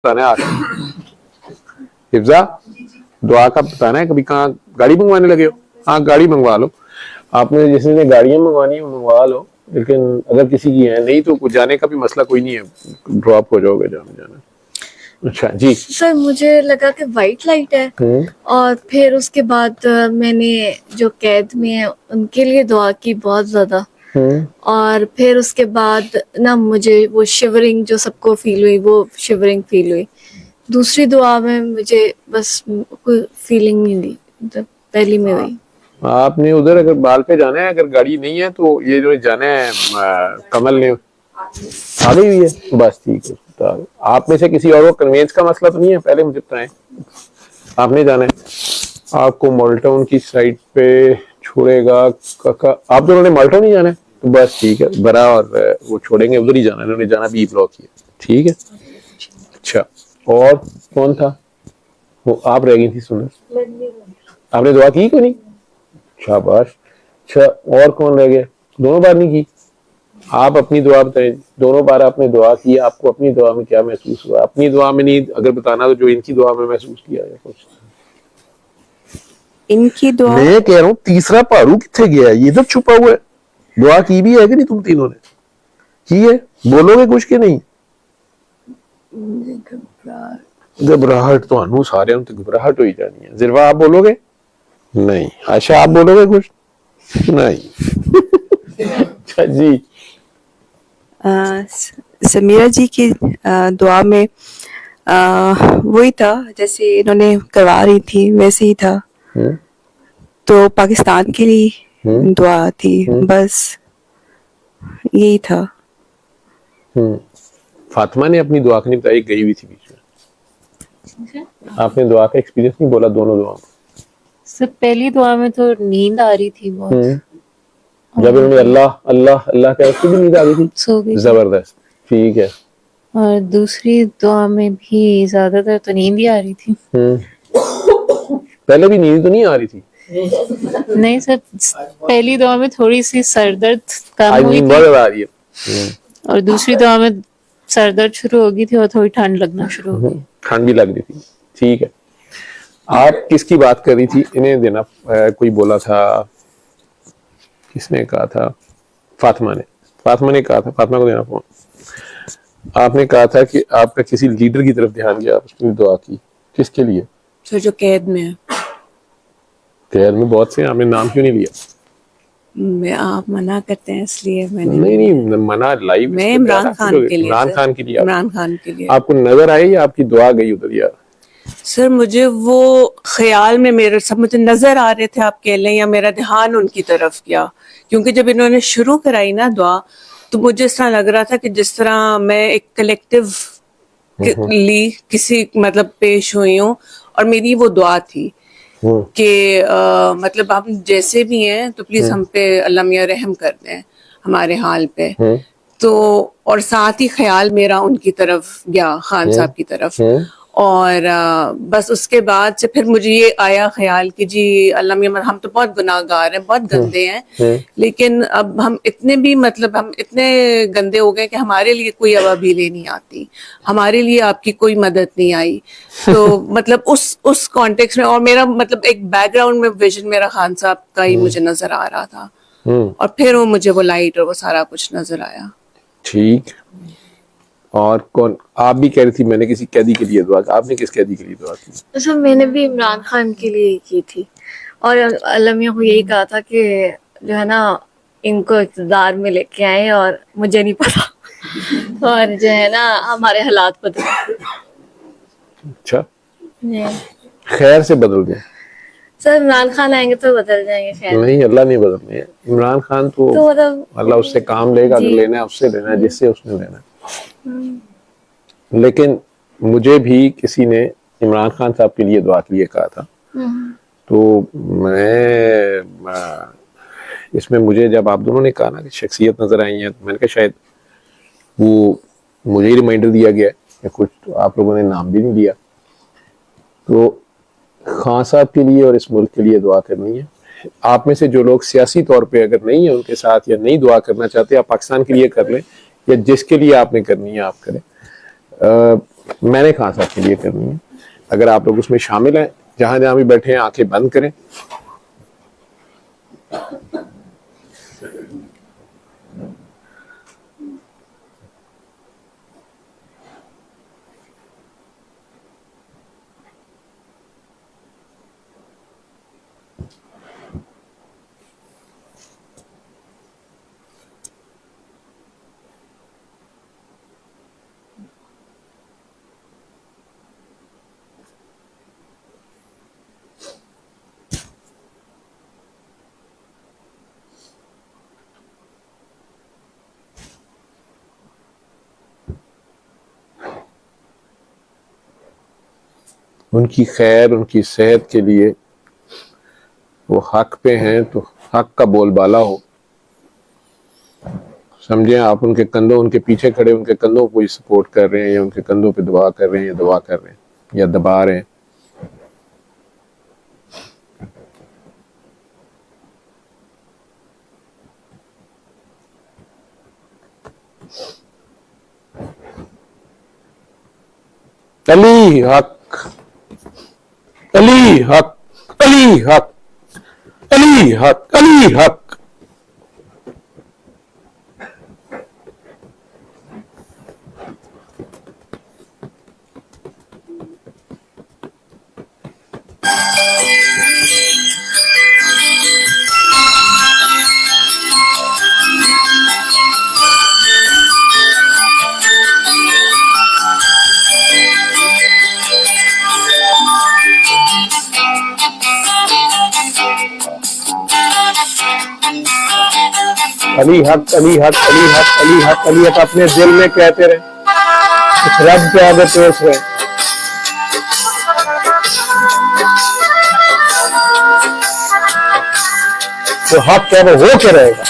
बताना है हिफ्जा, दुआ का बताना है। कभी कहाँ गाड़ी मंगवाने लगे हो? हाँ गाड़ी मंगवा लो। आपने जैसे ने गाड़ियां मंगवानी है मंगवा लो, लेकिन अगर किसी की है नहीं तो जाने का भी मसला कोई नहीं है, ड्रॉप हो जाओगे जाने जाना। अच्छा जी सर, मुझे लगा कि वाइट लाइट है और फिर उसके बाद मैंने जो कैद में है उनके लिए दुआ की बहुत ज्यादा, और फिर उसके बाद ना मुझे वो शिवरिंग जो सबको फील हुई, वो शिवरिंग फील हुई। दूसरी दुआ में मुझे बस कोई फीलिंग नहीं दी, मतलब पहली में हुई। आपने उधर अगर बाल पे जाना है, अगर गाड़ी नहीं है तो ये जो जाना है कमल ने आ गई हुई है, बस ठीक है। तो आप में से किसी और को कन्वेंस का मसला तो नहीं है? पहले मुझे बताएं, आपने जाना है, आपको मॉल्टाउन की साइड पे छोड़ेगा आप दोनों ने मॉल्टाउन ही जाना है तो बस ठीक है, बरा और वो छोड़ेंगे उधर ही जाना है, उन्होंने जाना बी ब्लॉक ही है, ठीक है। अच्छा, और कौन था? वो आप रह गई थी सुनर, आपने दुआ की क्यों नहीं? शाबाश। अच्छा, और कौन रह गया? दोनों बार नहीं की? आप अपनी दुआ बताएं, दोनों बार आपने दुआ की, आपको अपनी दुआ में क्या महसूस हुआ? अपनी दुआ में नहीं अगर बताना तो जो इनकी दुआ में महसूस किया है कुछ। इनकी दुआ मैं कह रहा हूँ तीसरा पहाड़ू कितने गया है? ये तो छुपा हुआ है। दुआ की भी है कि नहीं तुम तीनों ने? की है? बोलोगे कुछ के नहीं? घबराहट तो अनु सारे घबराहट हो ही जानी है। जिरवा आप बोलोगे? नहीं। आशा आप बोलोगे कुछ? नहीं। अच्छा जी, समीरा जी की दुआ में वही था जैसे इन्होंने करवा रही थी वैसे ही था। तो पाकिस्तान के लिए दुआ थी, बस यही था। फातिमा ने अपनी दुआ नहीं बताई, गई हुई थी बीच में। आपने दुआ का एक्सपीरियंस नहीं बोला दोनों दुआ में? सब पहली दुआ में तो नींद आ रही थी बहुत, जब इन्होंने अल्लाह अल्लाह अल्लाह कहा उसकी भी नींद आ गई थी? सो गई। जबरदस्त, ठीक है। और दूसरी दुआ में भी ज्यादातर तो नींद ही आ रही थी। पहले भी नींद तो नहीं आ रही थी? नहीं सर, पहली दुआ में थोड़ी सी सरदर्द कम आज हुई नींद थी बहुत ज्यादा आ रही है। और दूसरी दुआ में सरदर्द शुरू हो गई थी और थोड़ी ठंड लगना शुरू हो गई। ठंड भी लग रही थी, ठीक है। आप किसकी बात कर रही थी? इन्हें देना कोई बोला था, किसने कहा था? फातिमा ने कहा था, फातिमा को देना फोन। आपने कहा था कि आपका किसी लीडर की तरफ ध्यान गया, उसने दुआ की, किसके लिए? सर जो कैद में है। कैद में बहुत से, आपने नाम क्यों नहीं लिया? मैं आप मना करते हैं इसलिए मैंने नहीं मना लाइव। मैं इमरान खान के लिए, इमरान खान के लिए, इमरान खान के लिए। आपको नजर आई या आपकी दुआ गई उधर? यार सर मुझे वो ख्याल में मेरे सब मुझे नजर आ रहे थे, आप कह लें, या मेरा ध्यान उनकी तरफ गया, क्योंकि जब इन्होंने शुरू कराई ना दुआ तो मुझे इस तरह लग रहा था कि जिस तरह मैं एक कलेक्टिव ली किसी मतलब पेश हुई हूँ, और मेरी वो दुआ थी कि मतलब हम जैसे भी हैं तो प्लीज हम पे अल्लाह मियां रहम कर दें हमारे हाल पे। तो और साथ ही ख्याल मेरा उनकी तरफ गया, खान साहब की तरफ, और बस उसके बाद से फिर मुझे ये आया ख्याल कि जी अल्लाह मियां हम तो बहुत गुनाहगार हैं, बहुत गंदे हैं, लेकिन अब हम इतने भी मतलब हम इतने गंदे हो गए कि हमारे लिए कोई अवाबीलें नहीं आती, हमारे लिए आपकी कोई मदद नहीं आई। तो मतलब उस कॉन्टेक्स्ट में, और मेरा मतलब एक बैकग्राउंड में विजन मेरा खान साहब का ही मुझे नजर आ रहा था, और फिर वो मुझे वो लाइट और वो सारा कुछ नजर आया। ठीक। और कौन? आप भी कह रही थी मैंने किसी कैदी के लिए दुआ, आपने किस कैदी के लिए दुआ की? सर मैंने भी इमरान खान के लिए की थी, और अल्लाह मियां को यही कहा था कि जो है ना इनको इक़्तिदार में लेके आए, और मुझे नहीं पता और जो है ना हमारे हालात बदले। अच्छा, खैर से बदल गए? सर इमरान खान आएंगे तो बदल जाएंगे। खैर नहीं, अल्लाह नहीं बदलने है। इमरान खान तो मतलब अल्लाह उससे काम लेगा, अगर लेना है उससे लेना है, जिससे उसने लेना है। लेकिन मुझे भी किसी ने इमरान खान साहब के लिए दुआ के लिए कहा था, तो मैं इसमें मुझे जब आप दोनों ने कहा ना कि शख्सियत नजर आई है, तो मैंने कहा शायद वो मुझे ही रिमाइंडर दिया गया है कुछ, तो आप लोगों ने नाम भी नहीं दिया। तो खान साहब के लिए और इस मुल्क के लिए दुआ करनी है। आप में से जो लोग सियासी तौर पे अगर नहीं है उनके साथ, या नहीं दुआ करना चाहते, आप पाकिस्तान के लिए कर लें, या जिसके लिए आपने करनी है आप करें। میں نے خان صاحب کے لیے کرنی ہے. اگر آپ لوگ اس میں شامل ہیں, جہاں جہاں بھی بیٹھے ہیں آنکھیں بند کریں. ان کی خیر, ان کی صحت کے لیے وہ حق پہ ہیں تو حق کا بول بالا ہو. سمجھیں آپ ان کے کندھوں, ان کے پیچھے کھڑے ان کے کندھوں کو سپورٹ کر رہے ہیں, یا ان کے کندھوں پہ دعا کر رہے ہیں, یا دعا کر رہے ہیں, یا دبا رہے ہیں. علی حق, علی حق, علی حق, علی حق, علی حق. علی حق, علی حق, علی حق, علی حق, علی حق. اپنے دل میں کہتے رہے, اس رب کے آگے پیش رہے. تو حق کیا وہ ہو کے رہے گا.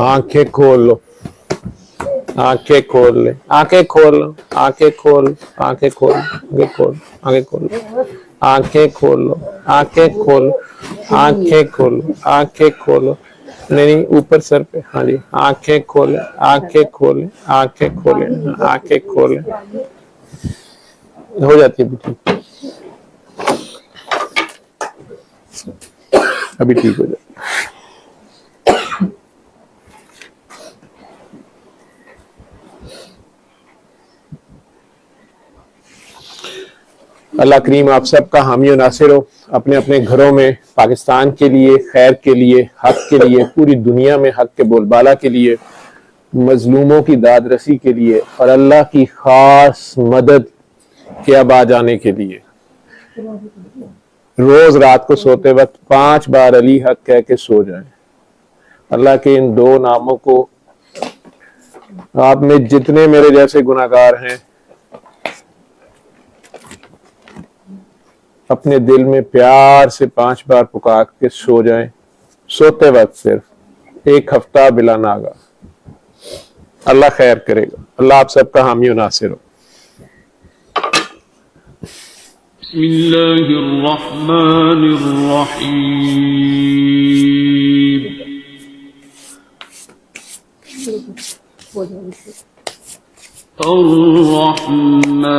آنکھیں کھول لو, آنکھیں کھول لے, آنکھیں کھول لو, آنکھیں کھول, آنکھیں کھول, آنکھیں کھول, آنکھیں کھول, آنکھیں کھول لو, آنکھیں کھول, آنکھیں کھول, آنکھیں کھولو. نہیں اوپر سر پہ, ہاں جی. آنکھیں کھولیں, آنکھیں کھولیں, آنکھیں کھولیں, آنکھیں کھولیں. ہو جاتی ہے ابھی ٹھیک ہو جاتی. اللہ کریم آپ سب کا حامی و ناصر ہو. اپنے اپنے گھروں میں پاکستان کے لیے, خیر کے لیے, حق کے لیے, پوری دنیا میں حق کے بول بالا کے لیے, مظلوموں کی داد رسی کے لیے, اور اللہ کی خاص مدد کے اب آ جانے کے لیے روز رات کو سوتے وقت 5 بار علی حق کہہ کے سو جائیں. اللہ کے ان 2 ناموں کو آپ میں جتنے میرے جیسے گناہگار ہیں اپنے دل میں پیار سے 5 بار پکار کے سو جائیں, سوتے وقت صرف 1 ہفتہ بلا ناغہ. اللہ خیر کرے گا. اللہ آپ سب کا حامی و ناصر ہو. بسم الله الرحمن الرحيم الرحمن